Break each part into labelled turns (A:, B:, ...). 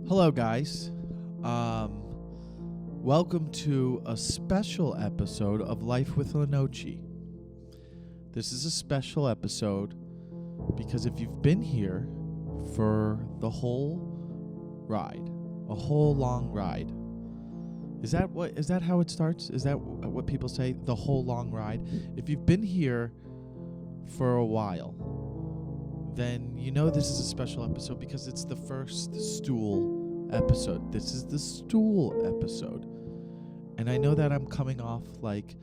A: Hello, guys. Welcome to a special episode of Life with Lenoci. This is a special episode because if you've been here for the whole ride, a whole long ride, is that how it starts? Is that what people say? The whole long ride? If you've been here for a while, then you know this is a special episode because it's the first Stool episode. This is the Stool episode. And I know that I'm coming off like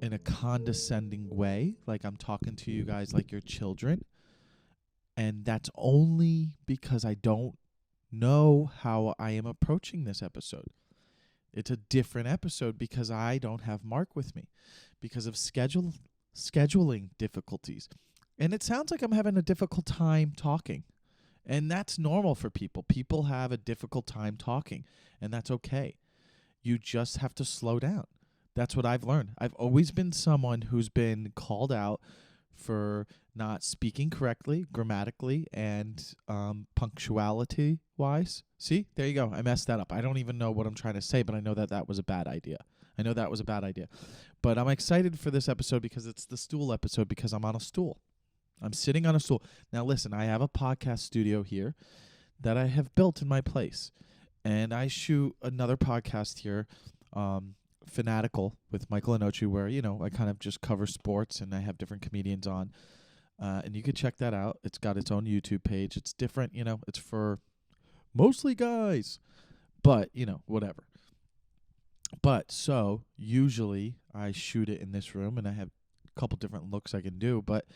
A: in a condescending way, like I'm talking to you guys like you're children. And that's only because I don't know how I am approaching this episode. It's a different episode because I don't have Mark with me because of scheduling difficulties. And it sounds like I'm having a difficult time talking. And that's normal for people. People have a difficult time talking, and that's okay. You just have to slow down. That's what I've learned. I've always been someone who's been called out for not speaking correctly, grammatically, and punctuality-wise. See? There you go. I messed that up. I don't even know what I'm trying to say, but I know that was a bad idea. But I'm excited for this episode because it's the Stool episode because I'm on a stool. I'm sitting on a stool. Now, listen, I have a podcast studio here that I have built in my place. And I shoot another podcast here, Fanatical, with Michael Lenoci, where, I kind of just cover sports and I have different comedians on. And you can check that out. It's got its own YouTube page. It's different, it's for mostly guys. But, whatever. But, so, usually I shoot it in this room and I have a couple different looks I can do. But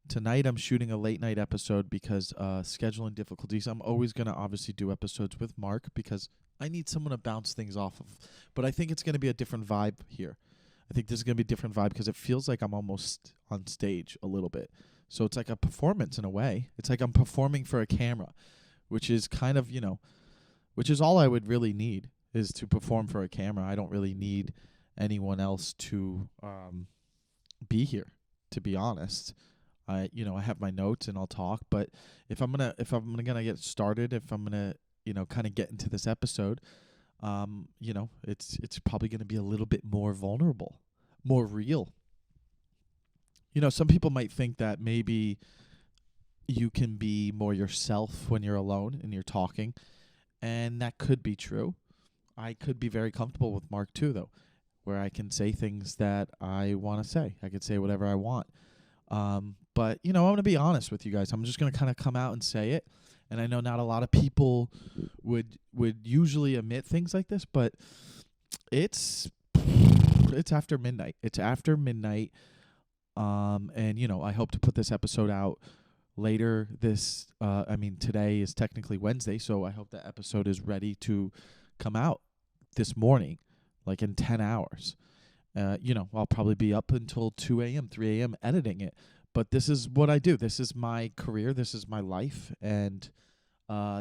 A: tonight I'm shooting a late night episode because scheduling difficulties. I'm always going to obviously do episodes with Mark because I need someone to bounce things off of. But I think it's going to be a different vibe here. I think this is going to be a different vibe because it feels like I'm almost on stage a little bit. So it's like a performance in a way. It's like I'm performing for a camera, which is kind of, which is all I would really need is to perform for a camera. I don't really need anyone else to be here, to be honest. I have my notes and I'll talk, but if I'm gonna get started, if I'm gonna, kind of get into this episode, it's probably gonna be a little bit more vulnerable, more real. Some people might think that maybe you can be more yourself when you're alone and you're talking, and that could be true. I could be very comfortable with Mark too, though, where I can say things that I want to say. I could say whatever I want. But, I'm going to be honest with you guys. I'm just going to kind of come out and say it. And I know not a lot of people would usually admit things like this, but it's after midnight. It's after midnight. And, I hope to put this episode out later today is technically Wednesday, so I hope that episode is ready to come out this morning, like in 10 hours. I'll probably be up until 2 a.m., 3 a.m. editing it. But this is what I do. This is my career. This is my life. And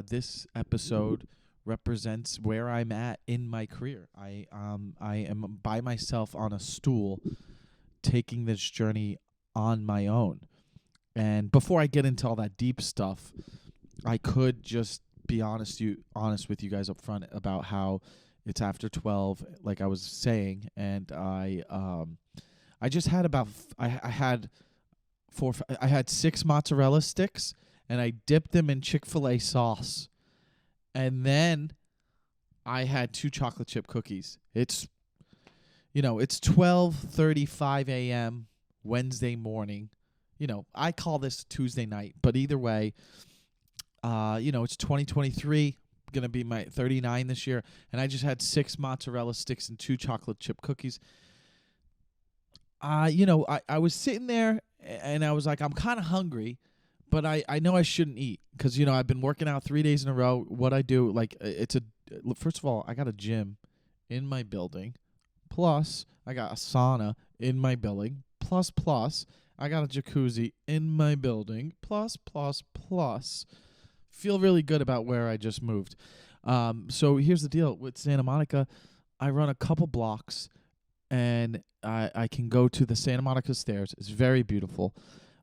A: this episode represents where I'm at in my career. I am by myself on a stool taking this journey on my own. And before I get into all that deep stuff, I could just be honest with you guys up front about how it's after 12, like I was saying, and I just had I had 6 mozzarella sticks, and I dipped them in Chick-fil-A sauce, and then I had 2 chocolate chip cookies. It's 12:35 a.m. Wednesday morning. I call this Tuesday night, but either way, it's 2023. Gonna be my 39 this year, and I just had 6 mozzarella sticks and 2 chocolate chip cookies. I was sitting there and I was like, I'm kind of hungry, but I know I shouldn't eat because I've been working out 3 days in a row. What I do, first of all, I got a gym in my building, plus I got a sauna in my building, plus I got a jacuzzi in my building, plus. Feel really good about where I just moved. So here's the deal. With Santa Monica, I run a couple blocks, and I can go to the Santa Monica stairs. It's very beautiful.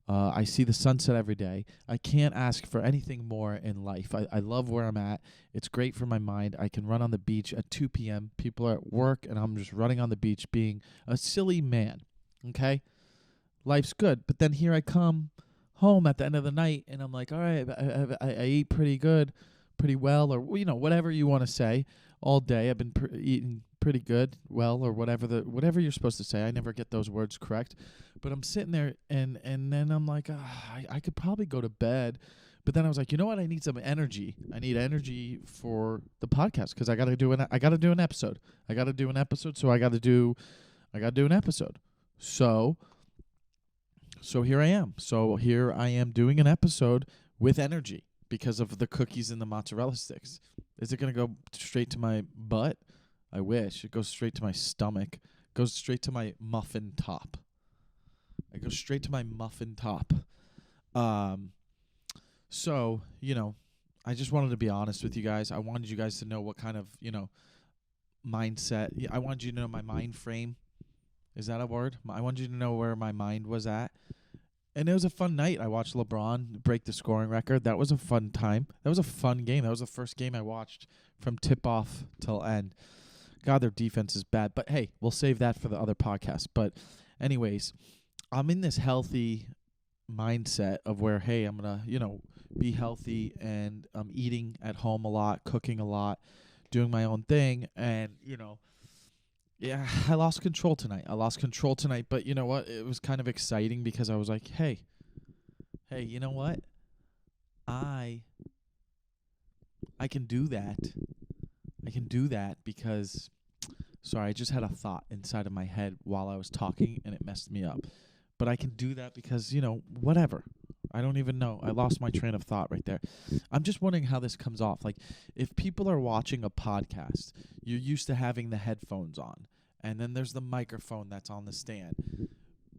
A: I see the sunset every day. I can't ask for anything more in life. I love where I'm at. It's great for my mind. I can run on the beach at 2 p.m. People are at work, and I'm just running on the beach being a silly man. Okay? Life's good. But then here I come home at the end of the night, and I'm like, all right, I ate pretty good, pretty well, or, whatever you want to say all day. I've been eating pretty good, well, or whatever you're supposed to say. I never get those words correct. But I'm sitting there, and then I'm like, I could probably go to bed. But then I was like, you know what? I need some energy. I need energy for the podcast because I got to do an episode. I got to do an episode, so I got to do an episode. So here I am. So here I am doing an episode with energy because of the cookies and the mozzarella sticks. Is it going to go straight to my butt? I wish. It goes straight to my stomach. It goes straight to my muffin top. It goes straight to my muffin top. So, I just wanted to be honest with you guys. I wanted you guys to know what kind of, mindset. I wanted you to know my mind frame. Is that a word? I wanted you to know where my mind was at. And it was a fun night. I watched LeBron break the scoring record. That was a fun time. That was a fun game. That was the first game I watched from tip-off till end. God, their defense is bad. But, hey, we'll save that for the other podcast. But anyways, I'm in this healthy mindset of where, hey, I'm going to, be healthy, and I'm eating at home a lot, cooking a lot, doing my own thing. And, yeah, I lost control tonight. But you know what? It was kind of exciting because I was like, hey, you know what? I can do that. I can do that because, sorry, I just had a thought inside of my head while I was talking, and it messed me up. But I can do that because, whatever. I don't even know. I lost my train of thought right there. I'm just wondering how this comes off. Like, if people are watching a podcast, you're used to having the headphones on, and then there's the microphone that's on the stand.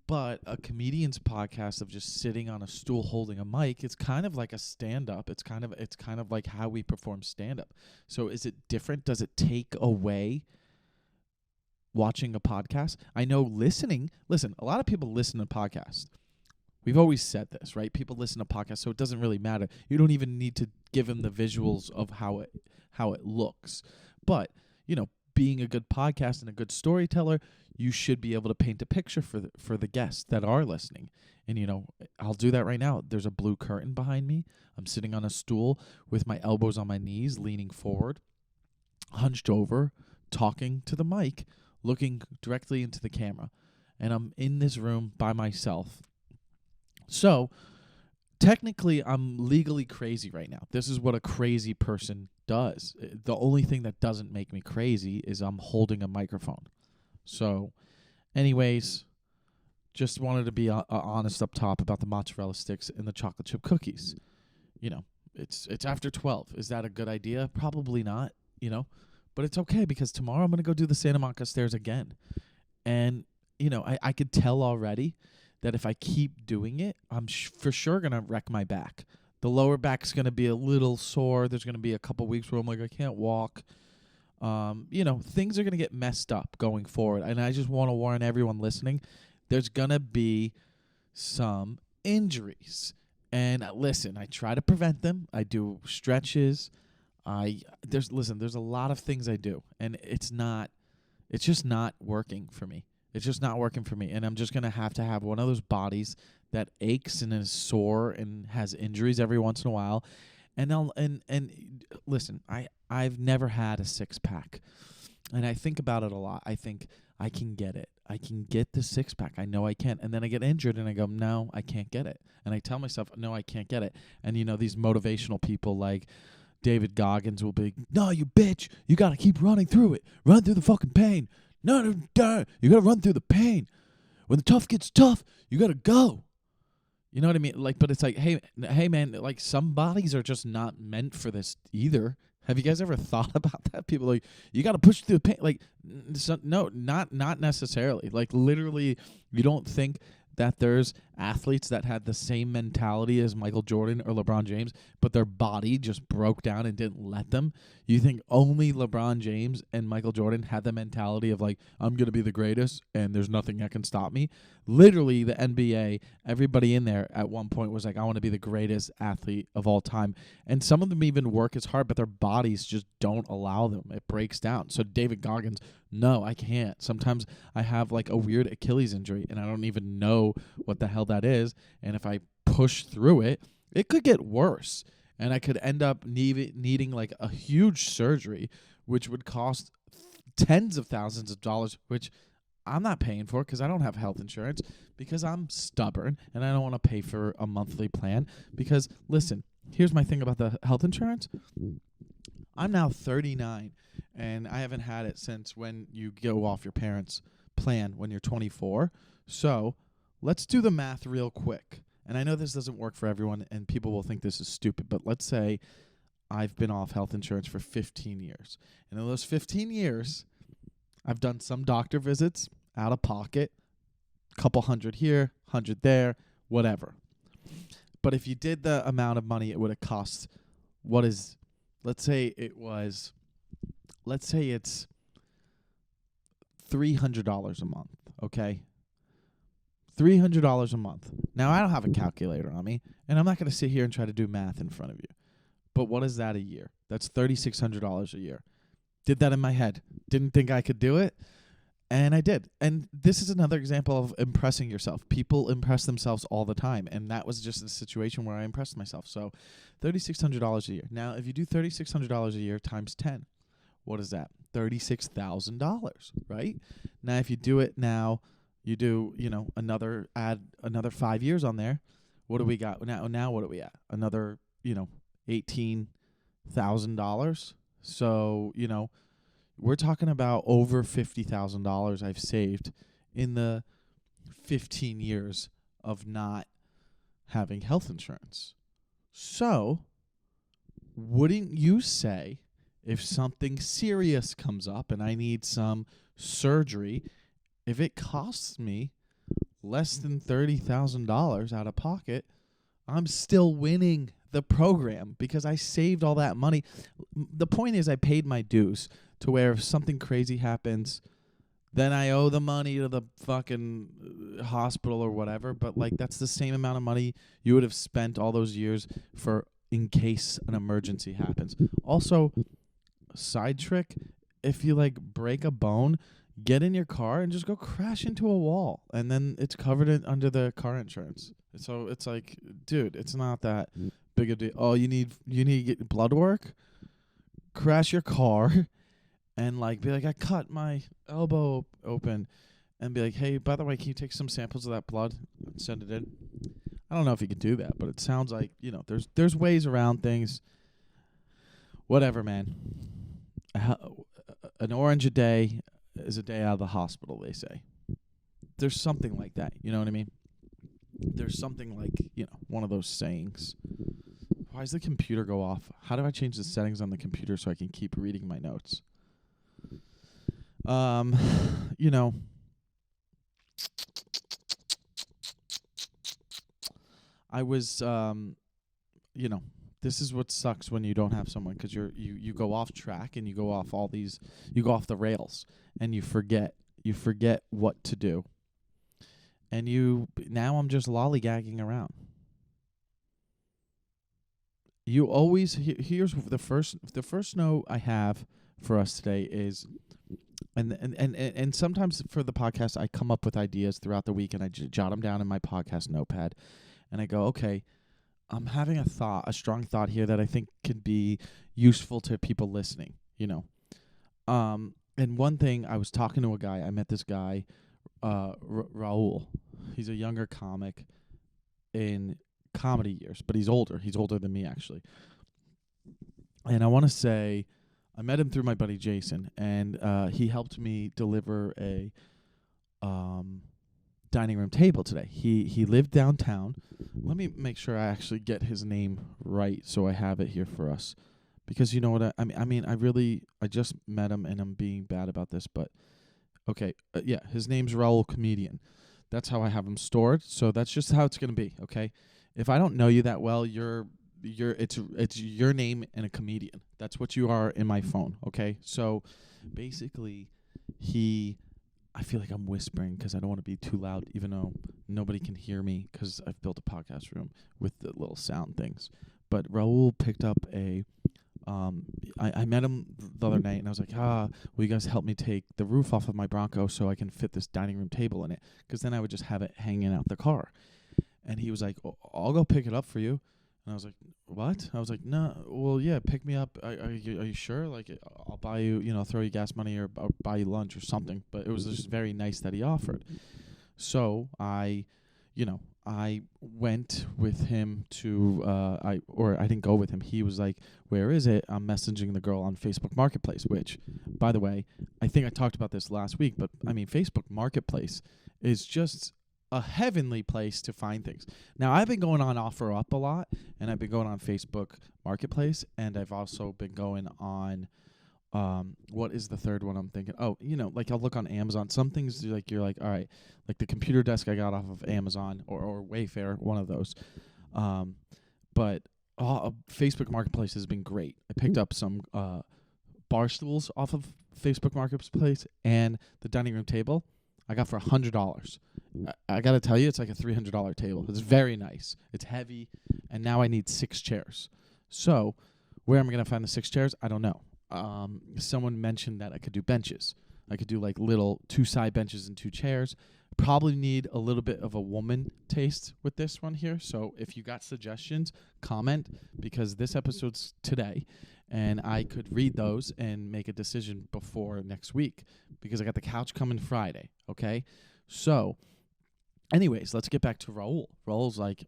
A: But a comedian's podcast of just sitting on a stool holding a mic, it's kind of like a stand-up. It's kind of like how we perform stand-up. So is it different? Does it take away watching a podcast? I know listen, a lot of people listen to podcasts. We've always said this, right? People listen to podcasts, so it doesn't really matter. You don't even need to give them the visuals of how it looks. But, being a good podcast and a good storyteller, you should be able to paint a picture for the guests that are listening. And, I'll do that right now. There's a blue curtain behind me. I'm sitting on a stool with my elbows on my knees, leaning forward, hunched over, talking to the mic, looking directly into the camera. And I'm in this room by myself. So, technically, I'm legally crazy right now. This is what a crazy person does. The only thing that doesn't make me crazy is I'm holding a microphone. So, anyways, just wanted to be honest up top about the mozzarella sticks and the chocolate chip cookies. It's after 12. Is that a good idea? Probably not, But it's okay because tomorrow I'm going to go do the Santa Monica stairs again. And, I could tell already that if I keep doing it, I'm for sure going to wreck my back. The lower back's going to be a little sore. There's going to be a couple weeks where I'm like, I can't walk. Things are going to get messed up going forward. And I just want to warn everyone listening, there's going to be some injuries. And listen, I try to prevent them. I do stretches. There's a lot of things I do. And it's just not working for me. It's just not working for me, and I'm just going to have one of those bodies that aches and is sore and has injuries every once in a while. And listen, I've never had a six-pack, and I think about it a lot. I think I can get it. I can get the six-pack. I know I can. And then I get injured, and I go, no, I can't get it. And I tell myself, no, I can't get it. And, these motivational people like David Goggins will be, no, you bitch, you got to keep running through it. Run through the fucking pain. No, you got to run through the pain. When the tough gets tough, you got to go. You know what I mean? Like, but it's like, hey, man, like some bodies are just not meant for this either. Have you guys ever thought about that? People are like, you got to push through the pain. Like, no, not necessarily. Like, literally, you don't think that there's athletes that had the same mentality as Michael Jordan or LeBron James, but their body just broke down and didn't let them? You think only LeBron James and Michael Jordan had the mentality of like, I'm going to be the greatest and there's nothing that can stop me? Literally, the NBA, everybody in there at one point was like, I want to be the greatest athlete of all time. And some of them even work as hard, but their bodies just don't allow them. It breaks down. So David Goggins, no, I can't. Sometimes I have like a weird Achilles injury and I don't even know what the hell that is. And if I push through it, it could get worse. And I could end up needing like a huge surgery, which would cost tens of thousands of dollars, which I'm not paying for because I don't have health insurance, because I'm stubborn and I don't want to pay for a monthly plan. Because, listen, here's my thing about the health insurance. I'm now 39, and I haven't had it since when you go off your parents' plan when you're 24. So let's do the math real quick. And I know this doesn't work for everyone, and people will think this is stupid, but let's say I've been off health insurance for 15 years. And in those 15 years, I've done some doctor visits out of pocket, couple hundred here, 100 there, whatever. But if you did the amount of money it would have cost, let's say it's $300 a month, okay? $300 a month. Now, I don't have a calculator on me, and I'm not going to sit here and try to do math in front of you. But what is that a year? That's $3,600 a year. Did that in my head. Didn't think I could do it, and I did. And this is another example of impressing yourself. People impress themselves all the time, and that was just a situation where I impressed myself. So $3,600 a year. Now, if you do $3,600 a year times 10, what is that? $36,000, right? Now, if you do it now, you do, add another 5 years on there. What do we got? Now what are we at? Another, $18,000. So, we're talking about over $50,000 I've saved in the 15 years of not having health insurance. So, wouldn't you say if something serious comes up and I need some surgery, if it costs me less than $30,000 out of pocket, I'm still winning the program because I saved all that money. The point is I paid my dues to where if something crazy happens, then I owe the money to the fucking hospital or whatever. But, like, that's the same amount of money you would have spent all those years for in case an emergency happens. Also, side trick, if you, like, break a bone, get in your car and just go crash into a wall. And then it's covered under the car insurance. So it's like, dude, it's not that big a deal. Oh, you need to get blood work? Crash your car and, like, be like, I cut my elbow open, and be like, hey, by the way, can you take some samples of that blood and send it in? I don't know if you can do that, but it sounds like, there's ways around things. Whatever, man. An orange a day is a day out of the hospital, they say. There's something like that, you know what I mean? There's something like, one of those sayings. Why does the computer go off? How do I change the settings on the computer so I can keep reading my notes? I was, this is what sucks when you don't have someone, because you go off track and you go off the rails and you forget what to do. And now I'm just lollygagging around. You always, here's the first note I have for us today is, and sometimes for the podcast I come up with ideas throughout the week and I jot them down in my podcast notepad, and I go, okay, I'm having a strong thought here that I think could be useful to people listening, And one thing, I was talking to a guy, I met this guy, Raul. He's a younger comic in comedy years, but he's older. He's older than me, actually. And I want to say, I met him through my buddy Jason, and he helped me deliver a dining room table today. He lived downtown. Let me make sure I actually get his name right so I have it here for us. Because you know what I just met him and I'm being bad about this, but okay. Yeah, his name's Raul Comedian. That's how I have them stored. So that's just how it's going to be, okay? If I don't know you that well, it's your name and a comedian. That's what you are in my phone, okay? So basically I feel like I'm whispering because I don't want to be too loud, even though nobody can hear me because I've built a podcast room with the little sound things. But Raul picked up I met him the other night, and I was like, will you guys help me take the roof off of my Bronco so I can fit this dining room table in it? Because then I would just have it hanging out the car. And he was like, I'll go pick it up for you. And I was like, what? I was like, no, well, yeah, pick me up. Are you sure? Like, I'll buy you, throw you gas money or I'll buy you lunch or something. But it was just very nice that he offered. So I went with him to, I didn't go with him. He was like, where is it? I'm messaging the girl on Facebook Marketplace, which, by the way, I think I talked about this last week, but I mean, Facebook Marketplace is just a heavenly place to find things. Now, I've been going on OfferUp a lot, and I've been going on Facebook Marketplace, and I've also been going on, what is the third one I'm thinking? Oh, like I'll look on Amazon. Some things you're like, all right, like the computer desk I got off of Amazon or Wayfair, one of those. But Facebook Marketplace has been great. I picked up some bar stools off of Facebook Marketplace, and the dining room table I got for $100. I got to tell you, it's like a $300 table. It's very nice. It's heavy, and now I need 6 chairs. So where am I going to find the 6 chairs? I don't know. Someone mentioned that I could do benches. I could do like little 2 side benches and 2 chairs. Probably need a little bit of a woman taste with this one here. So if you got suggestions, comment, because this episode's today, and I could read those and make a decision before next week, because I got the couch coming Friday, okay? So anyways, let's get back to Raul. Raul's like,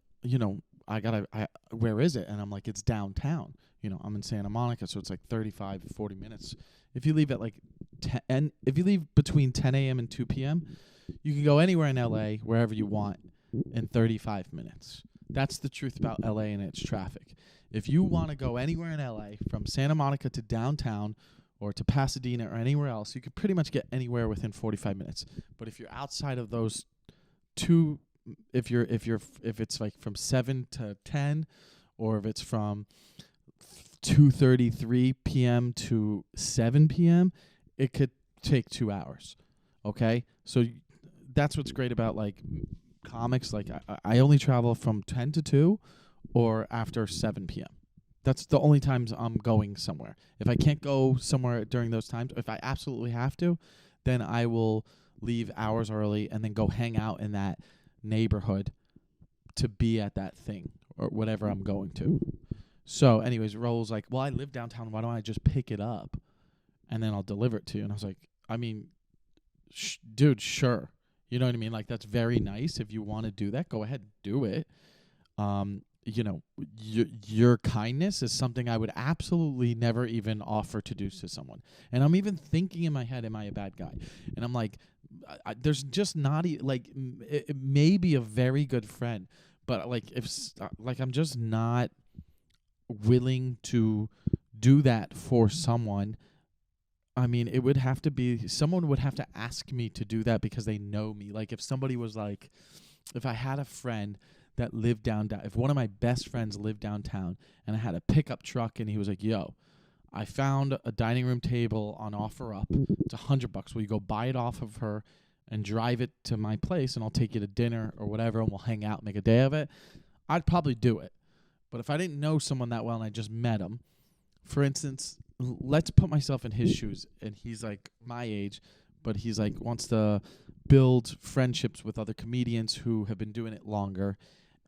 A: where is it? And I'm like, it's downtown. I'm in Santa Monica, so it's like 35, 40 minutes. If you leave at like 10, if you leave between 10 a.m. and 2 p.m., you can go anywhere in LA, wherever you want, in 35 minutes. That's the truth about LA and its traffic. If you want to go anywhere in LA, from Santa Monica to downtown or to Pasadena or anywhere else, you could pretty much get anywhere within 45 minutes. But if you're outside of those two, if it's like from 7 to 10, or if it's from 2:33 p.m. to 7 p.m., it could take 2 hours. Okay? So that's what's great about like comics. Like I only travel from 10 to 2 or after 7 p.m. That's the only times I'm going somewhere. If I can't go somewhere during those times, if I absolutely have to, then I will leave hours early and then go hang out in that neighborhood to be at that thing or whatever I'm going to. So anyways, Raul's like, well, I live downtown. Why don't I just pick it up and then I'll deliver it to you? And I was like, I mean, dude, sure. You know what I mean? Like, that's very nice. If you want to do that, go ahead, do it. Your kindness is something I would absolutely never even offer to do to someone. And I'm even thinking in my head, am I a bad guy? And I'm like, there's just not it may be a very good friend, but like I'm just not willing to do that for someone. I mean, it would have to be, someone would have to ask me to do that because they know me. Like, if somebody was like, if I had a friend that lived downtown, if one of my best friends lived downtown and I had a pickup truck and he was like, yo, I found a dining room table on OfferUp. It's $100. Will you go buy it off of her and drive it to my place, and I'll take you to dinner or whatever, and we'll hang out, make a day of it? I'd probably do it. But if I didn't know someone that well and I just met him, for instance, let's put myself in his shoes, and he's like my age, but he's like wants to build friendships with other comedians who have been doing it longer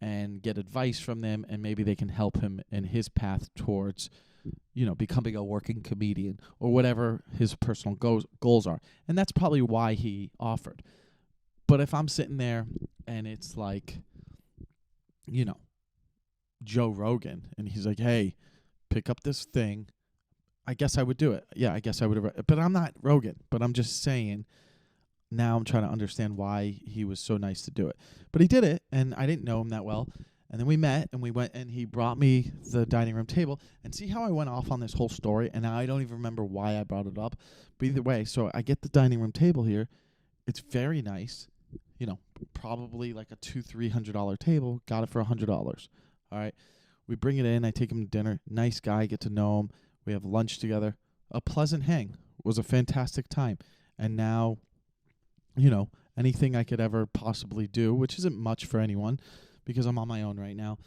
A: and get advice from them, and maybe they can help him in his path towards, becoming a working comedian or whatever his personal goals are. And that's probably why he offered. But if I'm sitting there and it's like, Joe Rogan, and he's like, hey, pick up this thing, I guess I would do it. Yeah, I guess I would have. But I'm not Rogan. But I'm just saying, now I'm trying to understand why he was so nice to do it. But he did it, and I didn't know him that well. And then we met, and we went, and he brought me the dining room table. And see how I went off on this whole story, and now I don't even remember why I brought it up. But either way, so I get the dining room table here. It's very nice. probably like a $200-300 table. Got it for $100. All right. We bring it in. I take him to dinner. Nice guy. Get to know him. We have lunch together. A pleasant hang. It was a fantastic time. And now, anything I could ever possibly do, which isn't much for anyone because I'm on my own right now,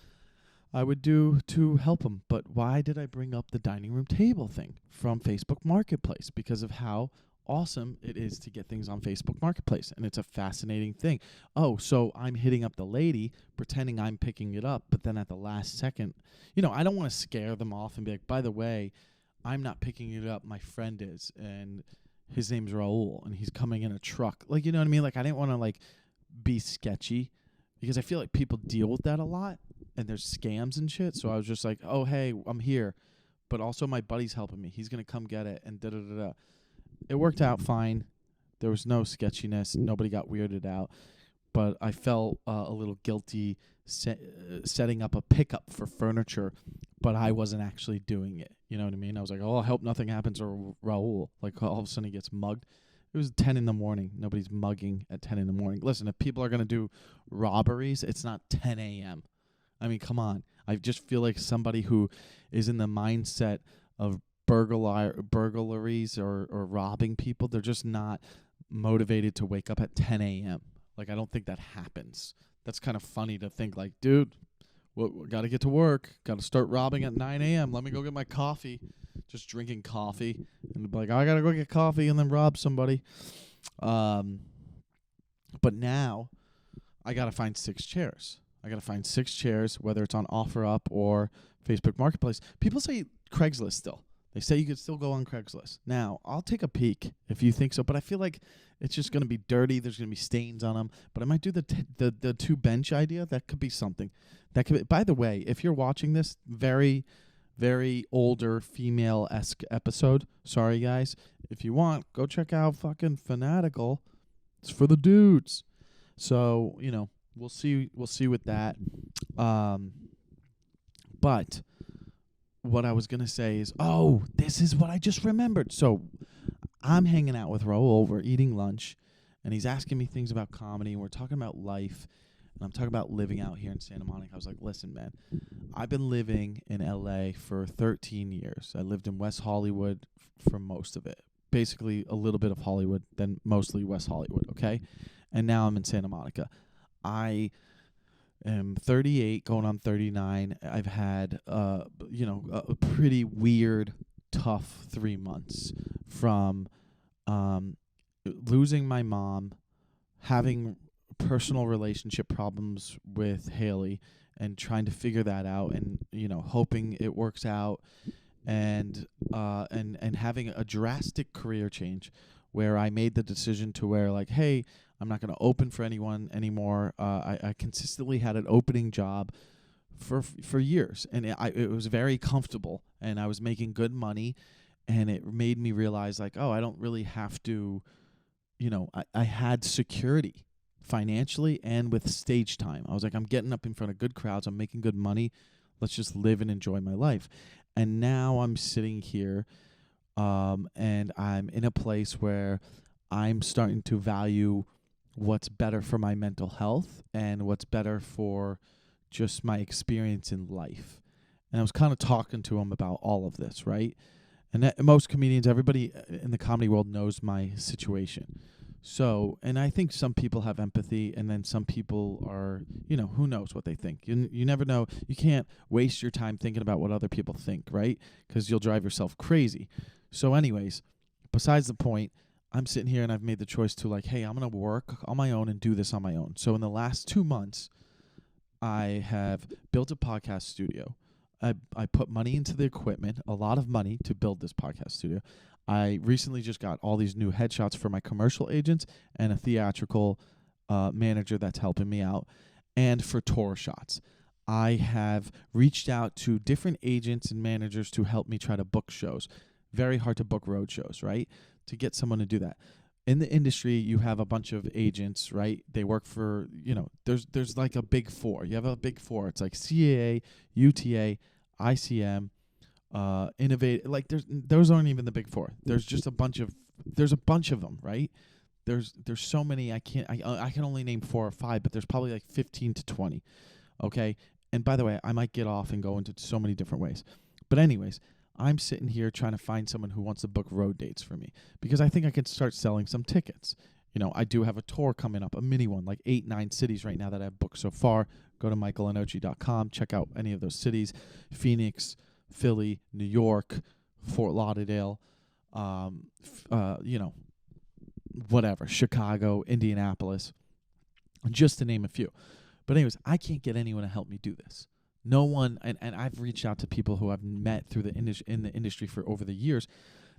A: I would do to help him. But why did I bring up the dining room table thing from Facebook Marketplace? Because of how awesome it is to get things on Facebook Marketplace. And it's a fascinating thing. Oh, so I'm hitting up the lady, pretending I'm picking it up, but then at the last second, I don't want to scare them off and be like, by the way, I'm not picking it up, my friend is, and his name's Raul, and he's coming in a truck. Like, you know what I mean? Like, I didn't want to, be sketchy because I feel like people deal with that a lot, and there's scams and shit. So I was just like, oh, hey, I'm here, but also my buddy's helping me. He's going to come get it, and da-da-da-da. It worked out fine. There was no sketchiness. Nobody got weirded out. But I felt a little guilty setting up a pickup for furniture, but I wasn't actually doing it. You know what I mean? I was like, oh, I hope nothing happens to Raul. Like, all of a sudden he gets mugged. It was 10 in the morning. Nobody's mugging at 10 in the morning. Listen, if people are going to do robberies, it's not 10 a.m. I mean, come on. I just feel like somebody who is in the mindset of burglaries or robbing people, they're just not motivated to wake up at 10 a.m. Like, I don't think that happens. That's kind of funny to think, like, dude, we got to get to work. Got to start robbing at 9 a.m. Let me go get my coffee. Just drinking coffee. And be like, I got to go get coffee and then rob somebody. But now I got to find 6 chairs. I got to find 6 chairs, whether it's on OfferUp or Facebook Marketplace. People say Craigslist still. They say you could still go on Craigslist. Now, I'll take a peek if you think so, but I feel like it's just going to be dirty. There's going to be stains on them. But I might do the 2-bench idea. That could be something. That could be. By the way, if you're watching this, very, very older female-esque episode. Sorry, guys. If you want, go check out fucking Fanatical. It's for the dudes. So, we'll see with that. But what I was going to say is, this is what I just remembered. So I'm hanging out with Raul. We're eating lunch, and he's asking me things about comedy, and we're talking about life, and I'm talking about living out here in Santa Monica. I was like, listen, man, I've been living in L.A. for 13 years. I lived in West Hollywood for most of it. Basically a little bit of Hollywood, then mostly West Hollywood, okay? And now I'm in Santa Monica. I am 38, going on 39. I've had, a pretty weird, tough 3 months from losing my mom, having personal relationship problems with Haley, and trying to figure that out, and hoping it works out, and having a drastic career change where I made the decision to where, like, hey, I'm not going to open for anyone anymore. I consistently had an opening job for years, and it was very comfortable, and I was making good money, and it made me realize, like, oh, I don't really have to, I had security financially and with stage time. I was like, I'm getting up in front of good crowds. I'm making good money. Let's just live and enjoy my life. And now I'm sitting here, and I'm in a place where I'm starting to value what's better for my mental health and what's better for just my experience in life. And I was kind of talking to him about all of this, right? And most comedians, everybody in the comedy world knows my situation. So, and I think some people have empathy, and then some people are, who knows what they think. You never know. You can't waste your time thinking about what other people think, right? Because you'll drive yourself crazy. So anyways, besides the point, I'm sitting here and I've made the choice to, like, hey, I'm going to work on my own and do this on my own. So in the last 2 months, I have built a podcast studio. I put money into the equipment, a lot of money to build this podcast studio. I recently just got all these new headshots for my commercial agents and a theatrical manager that's helping me out, and for tour shots. I have reached out to different agents and managers to help me try to book shows. Very hard to book road shows, right? To get someone to do that. In the industry, you have a bunch of agents, right? They work for, there's like a big four. You have a big four. It's like CAA, UTA, ICM, Innovate. Like those aren't even the big four. There's a bunch of them, right? there's so many. I can only name 4 or 5, but there's probably like 15 to 20. Okay. And by the way, I might get off and go into so many different ways. But anyways, I'm sitting here trying to find someone who wants to book road dates for me because I think I can start selling some tickets. I do have a tour coming up, a mini one, like 8, 9 cities right now that I've booked so far. Go to michaellenoci.com, check out any of those cities: Phoenix, Philly, New York, Fort Lauderdale, whatever, Chicago, Indianapolis, just to name a few. But anyways, I can't get anyone to help me do this. No one, and I've reached out to people who I've met through in the industry for over the years.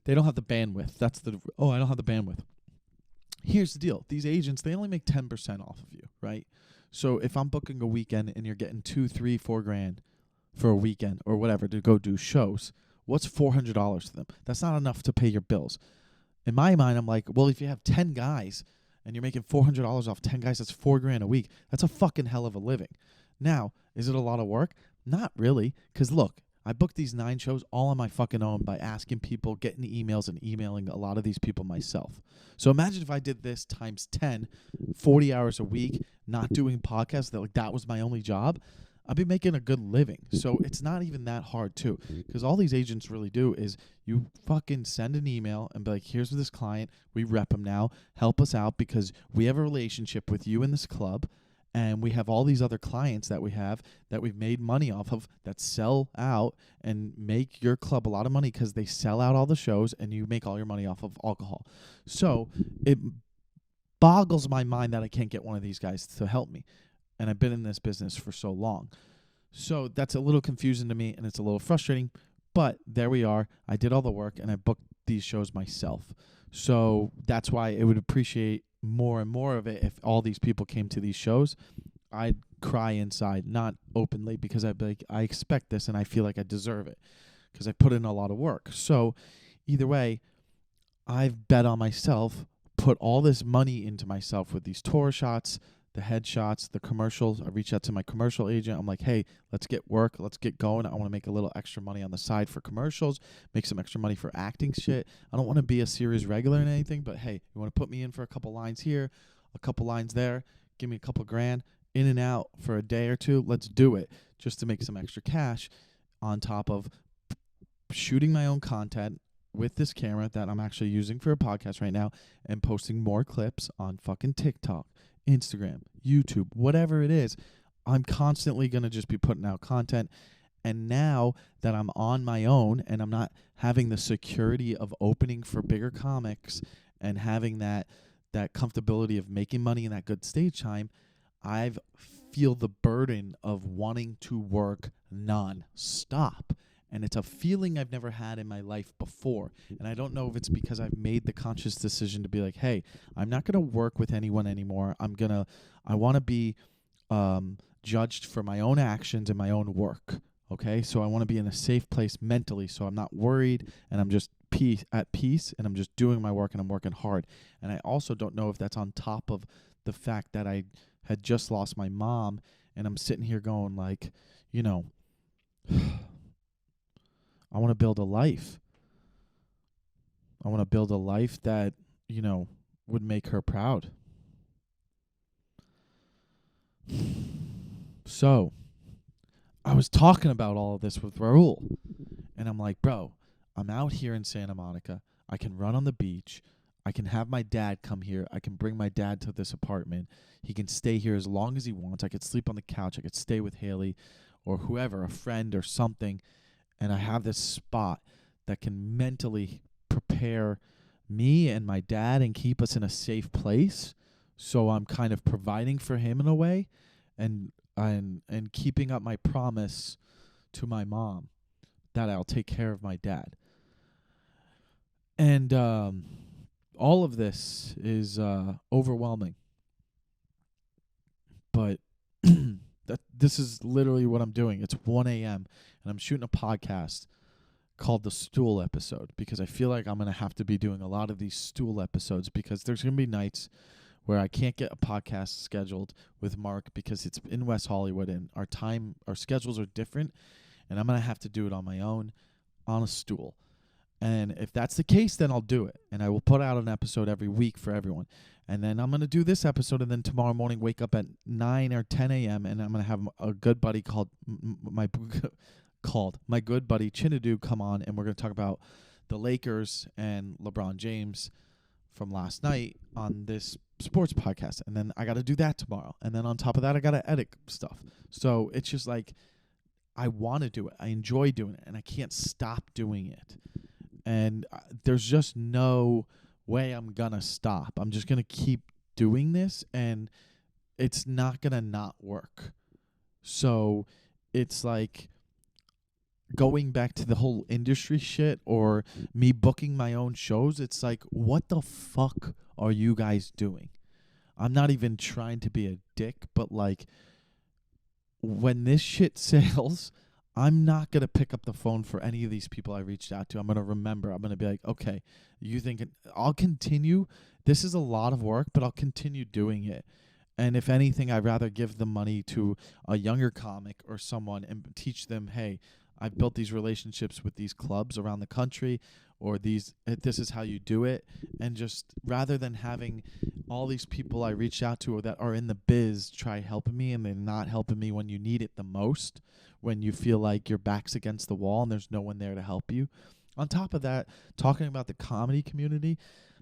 A: They don't have the bandwidth. I don't have the bandwidth. Here's the deal. These agents, they only make 10% off of you, right? So if I'm booking a weekend and you're getting $2, $3, $4 for a weekend or whatever to go do shows, what's $400 to them? That's not enough to pay your bills. In my mind, I'm like, well, if you have 10 guys and you're making $400 off 10 guys, that's $4,000 a week. That's a fucking hell of a living. Now, is it a lot of work? Not really, because look, I booked these 9 shows all on my fucking own by asking people, getting emails, and emailing a lot of these people myself. So imagine if I did this times 10, 40 hours a week, not doing podcasts, that was my only job. I'd be making a good living. So it's not even that hard too, because all these agents really do is you fucking send an email and be like, here's this client, we rep him now, help us out because we have a relationship with you in this club. And we have all these other clients that we've made money off of that sell out and make your club a lot of money because they sell out all the shows and you make all your money off of alcohol. So it boggles my mind that I can't get one of these guys to help me. And I've been in this business for so long. So that's a little confusing to me and it's a little frustrating. But there we are. I did all the work and I booked these shows myself. So that's why it would appreciate more and more of it if all these people came to these shows. I'd cry inside, not openly, because I'd be like, I expect this and I feel like I deserve it because I put in a lot of work. So either way, I've bet on myself, put all this money into myself with these tour shots, the headshots, the commercials. I reached out to my commercial agent. I'm like, hey, let's get work. Let's get going. I want to make a little extra money on the side for commercials, make some extra money for acting shit. I don't want to be a series regular in anything, but hey, you want to put me in for a couple lines here, a couple lines there, give me a couple grand, in and out for a day or two. Let's do it just to make some extra cash on top of shooting my own content with this camera that I'm actually using for a podcast right now and posting more clips on fucking TikTok, Instagram, YouTube, whatever it is. I'm constantly going to just be putting out content. And now that I'm on my own and I'm not having the security of opening for bigger comics and having that comfortability of making money and that good stage time, I feel the burden of wanting to work non-stop. And it's a feeling I've never had in my life before. And I don't know if it's because I've made the conscious decision to be like, hey, I'm not going to work with anyone anymore. I want to be judged for my own actions and my own work. Okay? So I want to be in a safe place mentally so I'm not worried and I'm just at peace and I'm just doing my work and I'm working hard. And I also don't know if that's on top of the fact that I had just lost my mom and I'm sitting here going like, I want to build a life. I want to build a life that, would make her proud. So, I was talking about all of this with Raul. And I'm like, bro, I'm out here in Santa Monica. I can run on the beach. I can have my dad come here. I can bring my dad to this apartment. He can stay here as long as he wants. I could sleep on the couch. I could stay with Haley or whoever, a friend or something. And I have this spot that can mentally prepare me and my dad and keep us in a safe place. So I'm kind of providing for him in a way and keeping up my promise to my mom that I'll take care of my dad. And all of this is overwhelming. But this is literally what I'm doing. It's 1 a.m. and I'm shooting a podcast called the Stool episode because I feel like I'm going to have to be doing a lot of these Stool episodes because there's going to be nights where I can't get a podcast scheduled with Mark because it's in West Hollywood and our schedules are different and I'm going to have to do it on my own on a stool. And if that's the case, then I'll do it. And I will put out an episode every week for everyone. And then I'm going to do this episode, and then tomorrow morning wake up at 9 or 10 a.m. and I'm going to have a good buddy called my good buddy Chinadu come on, and we're going to talk about the Lakers and LeBron James from last night on this sports podcast. And then I got to do that tomorrow. And then on top of that, I got to edit stuff. So it's just like I want to do it. I enjoy doing it, and I can't stop doing it. And there's just no way I'm going to stop. I'm just going to keep doing this, and it's not going to not work. So it's like going back to the whole industry shit or me booking my own shows. It's like, what the fuck are you guys doing? I'm not even trying to be a dick, but like when this shit sails, I'm not going to pick up the phone for any of these people I reached out to. I'm going to remember. I'm going to be like, okay, you think I'll continue. This is a lot of work, but I'll continue doing it. And if anything, I'd rather give the money to a younger comic or someone and teach them, hey, I've built these relationships with these clubs around the country, or this is how you do it. And just rather than having all these people I reach out to that are in the biz try helping me, and they're not helping me when you need it the most, when you feel like your back's against the wall and there's no one there to help you. On top of that, talking about the comedy community,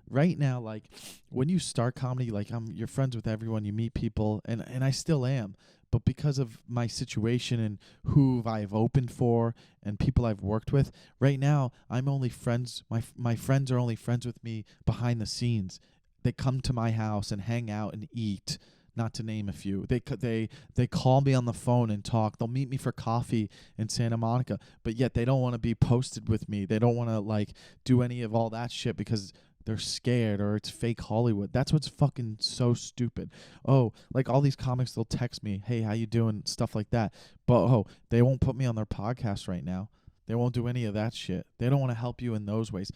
A: right now, like when you start comedy, like you're friends with everyone, you meet people, and I still am. But because of my situation and who I've opened for and people I've worked with, right now I'm only friends. My friends are only friends with me behind the scenes. They come to my house and hang out and eat, not to name a few. They call me on the phone and talk. They'll meet me for coffee in Santa Monica, but yet they don't want to be posted with me. They don't want to like do any of all that shit because they're scared or it's fake Hollywood. That's what's fucking so stupid. Oh, like all these comics, they'll text me, hey, how you doing? Stuff like that. But they won't put me on their podcast right now. They won't do any of that shit. They don't want to help you in those ways.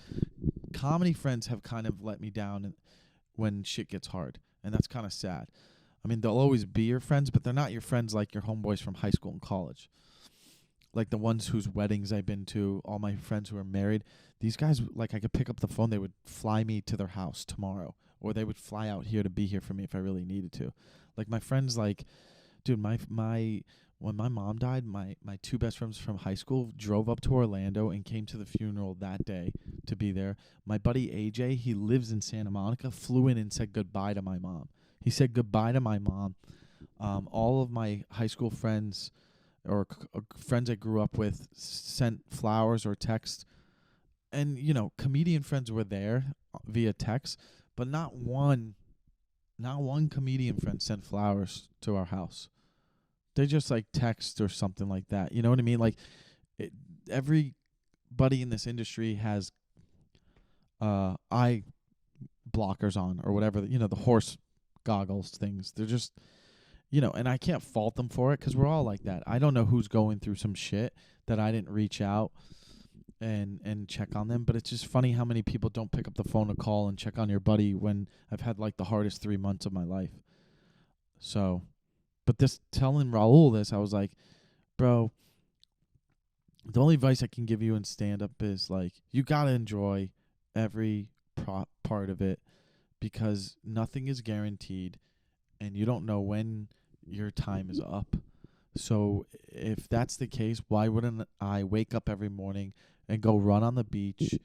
A: Comedy friends have kind of let me down when shit gets hard, and that's kind of sad. I mean, they'll always be your friends, but they're not your friends like your homeboys from high school and college. Like the ones whose weddings I've been to, all my friends who are married, these guys, like I could pick up the phone, they would fly me to their house tomorrow, or they would fly out here to be here for me if I really needed to. Like my friends, like, dude, my when my mom died, my two best friends from high school drove up to Orlando and came to the funeral that day to be there. My buddy AJ, he lives in Santa Monica, flew in and said goodbye to my mom. He said goodbye to my mom. All of my high school friends or friends I grew up with sent flowers or text. And, you know, comedian friends were there via text, but not one comedian friend sent flowers to our house. They just like text or something like that. You know what I mean? Like everybody in this industry has eye blockers on or whatever, the horse goggles things. They're just, and I can't fault them for it because we're all like that. I don't know who's going through some shit that I didn't reach out and check on them, but it's just funny how many people don't pick up the phone to call and check on your buddy when I've had like the hardest 3 months of my life. So, but telling Raul this, I was like, bro, the only advice I can give you in stand-up is like, you got to enjoy every part of it because nothing is guaranteed and you don't know when your time is up. So if that's the case, why wouldn't I wake up every morning and go run on the beach,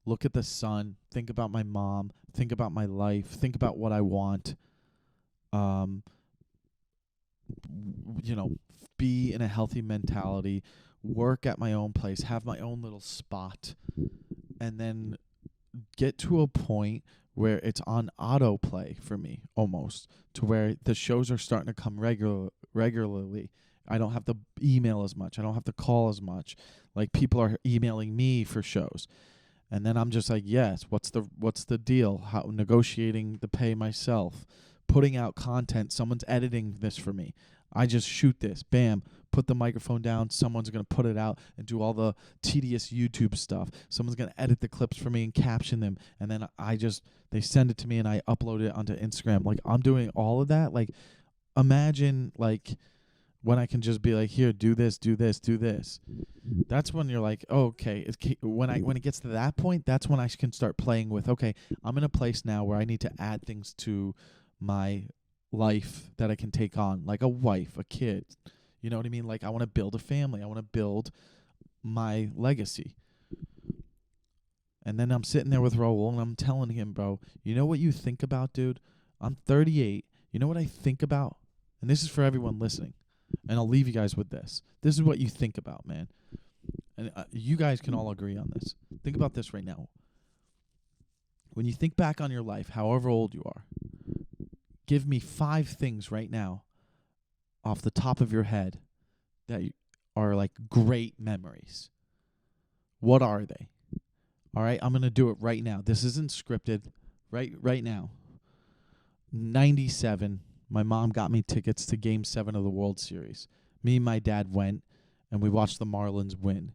A: look at the sun, think about my mom, think about my life, think about what I want, be in a healthy mentality, work at my own place, have my own little spot, and then get to a point where it's on autoplay for me almost, to where the shows are starting to come regularly. I don't have to email as much. I don't have to call as much. Like people are emailing me for shows. And then I'm just like, yes, what's the deal? How negotiating the pay myself, putting out content, someone's editing this for me. I just shoot this, bam, put the microphone down, someone's going to put it out and do all the tedious YouTube stuff. Someone's going to edit the clips for me and caption them, and then they send it to me and I upload it onto Instagram. Like I'm doing all of that. Like imagine like when I can just be like, here, do this, do this, do this. That's when you're like, oh, okay. When it gets to that point, that's when I can start playing with, okay, I'm in a place now where I need to add things to my life that I can take on, like a wife, a kid. You know what I mean? Like I want to build a family. I want to build my legacy. And then I'm sitting there with Raul and I'm telling him, bro, you know what you think about, dude? I'm 38. You know what I think about? And this is for everyone listening. And I'll leave you guys with this. This is what you think about, man. And you guys can all agree on this. Think about this right now. When you think back on your life, however old you are, give me 5 things right now off the top of your head that are like great memories. What are they? All right, I'm going to do it right now. This isn't scripted. Right now. 97, my mom got me tickets to Game 7 of the World Series. Me and my dad went, and we watched the Marlins win.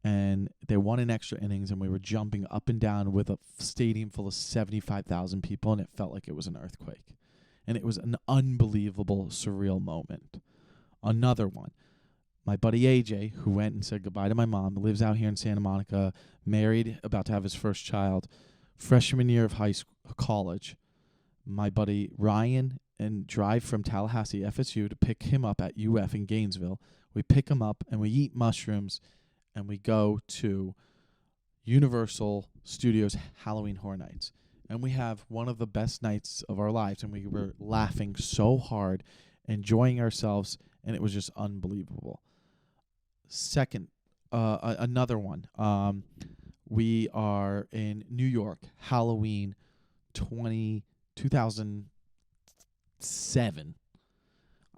A: And they won in extra innings, and we were jumping up and down with a stadium full of 75,000 people, and it felt like it was an earthquake. And it was an unbelievable, surreal moment. Another one. My buddy AJ, who went and said goodbye to my mom, lives out here in Santa Monica, married, about to have his first child, freshman year of college. My buddy Ryan and drive from Tallahassee FSU to pick him up at UF in Gainesville. We pick him up and we eat mushrooms and we go to Universal Studios Halloween Horror Nights. And we have one of the best nights of our lives, and we were laughing so hard, enjoying ourselves, and it was just unbelievable. Second, another one. We are in New York, Halloween 2007.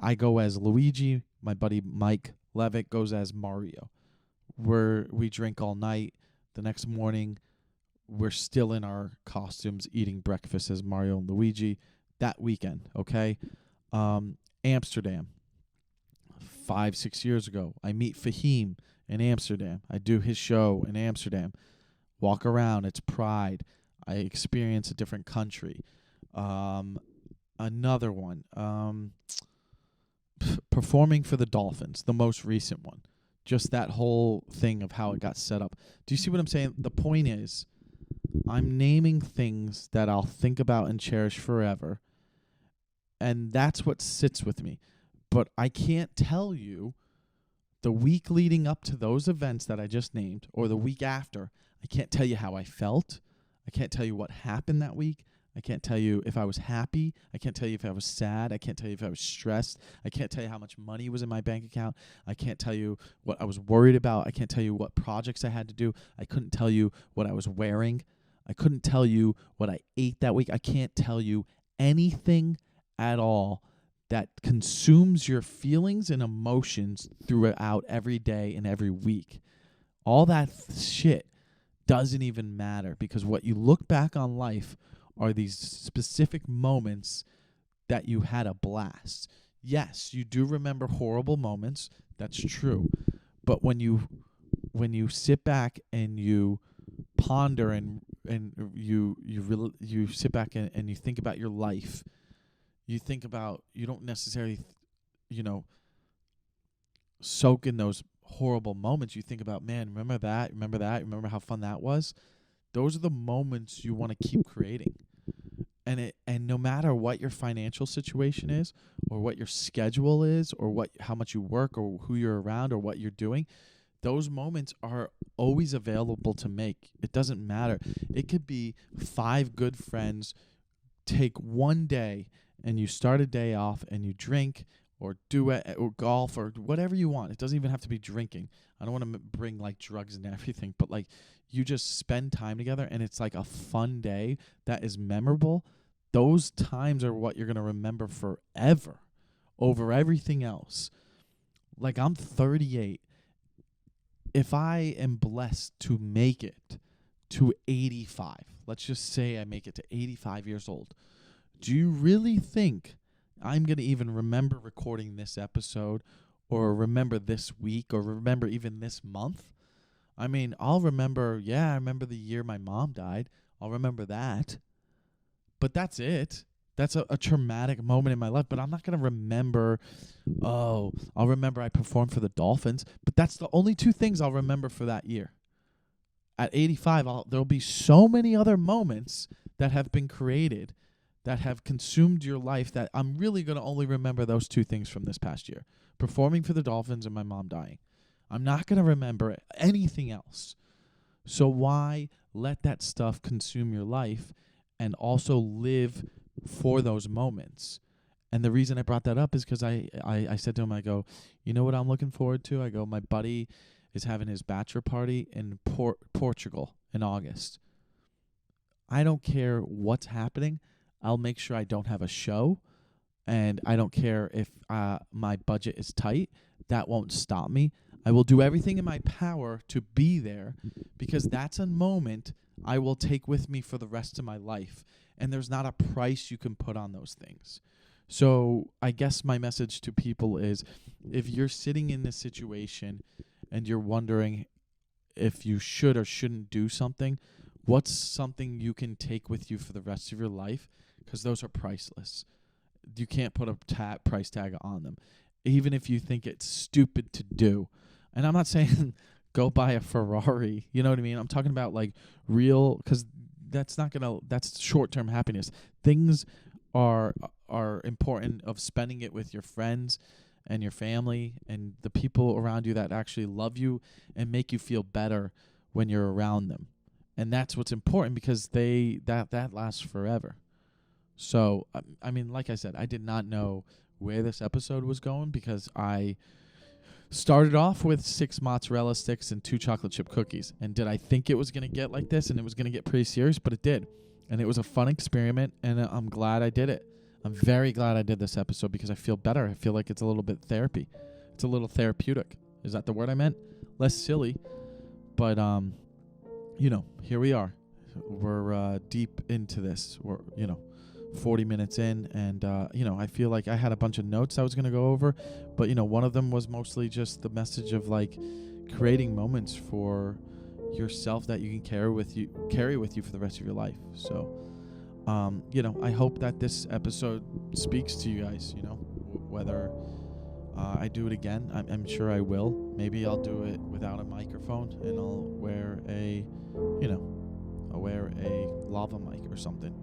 A: I go as Luigi. My buddy Mike Levitt goes as Mario. We drink all night. The next morning, we're still in our costumes eating breakfast as Mario and Luigi. That weekend, okay? Amsterdam. 5-6 years ago, I meet Fahim in Amsterdam. I do his show in Amsterdam. Walk around. It's Pride. I experience a different country. Another one. Performing for the Dolphins, the most recent one. Just that whole thing of how it got set up. Do you see what I'm saying? The point is, I'm naming things that I'll think about and cherish forever. And that's what sits with me. But I can't tell you the week leading up to those events that I just named, or the week after. I can't tell you how I felt. I can't tell you what happened that week. I can't tell you if I was happy. I can't tell you if I was sad. I can't tell you if I was stressed. I can't tell you how much money was in my bank account. I can't tell you what I was worried about. I can't tell you what projects I had to do. I couldn't tell you what I was wearing. I couldn't tell you what I ate that week. I can't tell you anything at all that consumes your feelings and emotions throughout every day and every week. All that shit doesn't even matter, because what you look back on life are these specific moments that you had a blast. Yes, you do remember horrible moments. That's true. But when you sit back and you ponder and you sit back and you think about your life, you think about, you don't necessarily soak in those horrible moments. You think about, man, remember that, remember how fun that was. Those are the moments you want to keep creating. And no matter what your financial situation is, or what your schedule is, or how much you work, or who you're around, or what you're doing, those moments are always available to make. It doesn't matter. It could be 5 good friends take one day, and you start a day off and you drink or do it or golf or whatever you want. It doesn't even have to be drinking. I don't want to bring like drugs and everything, but like you just spend time together and it's like a fun day that is memorable. Those times are what you're going to remember forever over everything else. Like, I'm 38. If I am blessed to make it to 85, let's just say I make it to 85 years old, do you really think I'm going to even remember recording this episode, or remember this week, or remember even this month? I mean, I'll remember, I remember the year my mom died. I'll remember that. But that's it. That's a traumatic moment in my life, but I'm not going to remember, I'll remember I performed for the Dolphins, but that's the only two things I'll remember for that year. At 85, there'll be so many other moments that have been created that have consumed your life that I'm really going to only remember those two things from this past year. Performing for the Dolphins and my mom dying. I'm not going to remember anything else. So why let that stuff consume your life and also live for those moments? And the reason I brought that up is because I said to him, I go, you know what I'm looking forward to? I go, my buddy is having his bachelor party in Portugal in August. I don't care what's happening. I'll make sure I don't have a show, and I don't care if my budget is tight. That won't stop me. I will do everything in my power to be there, because that's a moment I will take with me for the rest of my life, and there's not a price you can put on those things. So I guess my message to people is, if you're sitting in this situation and you're wondering if you should or shouldn't do something, what's something you can take with you for the rest of your life? Because those are priceless. You can't put a price tag on them, even if you think it's stupid to do. And I'm not saying go buy a Ferrari. You know what I mean? I'm talking about like real, because that's short-term happiness. Things are important of spending it with your friends and your family and the people around you that actually love you and make you feel better when you're around them. And that's what's important, because that lasts forever. So, I mean, like I said, I did not know where this episode was going, because I started off with 6 mozzarella sticks and 2 chocolate chip cookies. And did I think it was going to get like this and it was going to get pretty serious? But it did. And it was a fun experiment, and I'm glad I did it. I'm very glad I did this episode, because I feel better. I feel like it's a little bit therapy. It's a little therapeutic. Is that the word I meant? Less silly. But, here we are. We're deep into this. We're, 40 minutes in, and, I feel like I had a bunch of notes I was going to go over, but, one of them was mostly just the message of, like, creating moments for yourself that you can carry with you for the rest of your life. So, I hope that this episode speaks to you guys, whether I do it again. I'm sure I will. Maybe I'll do it without a microphone, and I'll wear a lava mic or something,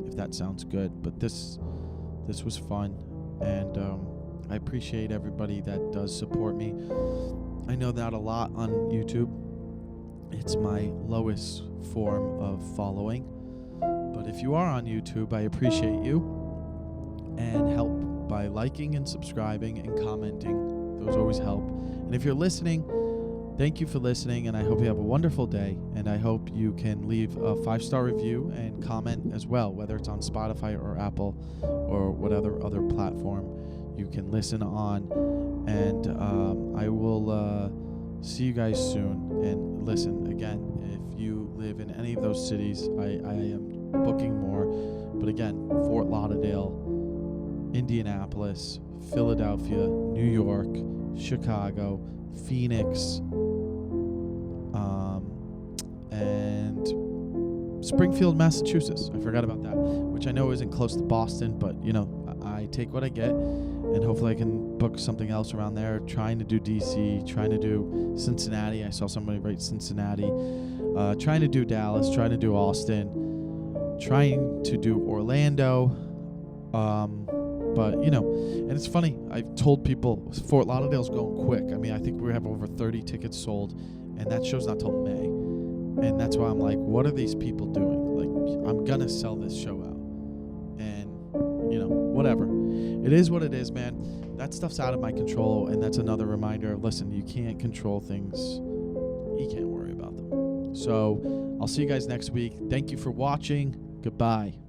A: if that sounds good. But this was fun, and I appreciate everybody that does support me. I know not a lot on YouTube. It's my lowest form of following. But if you are on YouTube, I appreciate you, and help by liking and subscribing and commenting. Those always help. And if you're listening, thank you for listening, and I hope you have a wonderful day, and I hope you can leave a 5-star review and comment as well, whether it's on Spotify or Apple or whatever other platform you can listen on. And I will see you guys soon. And listen, again, if you live in any of those cities, I am booking more. But again, Fort Lauderdale, Indianapolis, Philadelphia, New York, Chicago, Phoenix, and Springfield, Massachusetts. I forgot about that, which I know isn't close to Boston, but I take what I get, and hopefully I can book something else around there. Trying to do DC, trying to do Cincinnati. I saw somebody write Cincinnati. Trying to do Dallas, trying to do Austin, trying to do Orlando. But, and it's funny, I've told people Fort Lauderdale's going quick. I mean, I think we have over 30 tickets sold, and that show's not till May. And that's why I'm like, what are these people doing? Like, I'm going to sell this show out. And, whatever. It is what it is, man. That stuff's out of my control, and that's another reminder of, listen, you can't control things. You can't worry about them. So, I'll see you guys next week. Thank you for watching. Goodbye.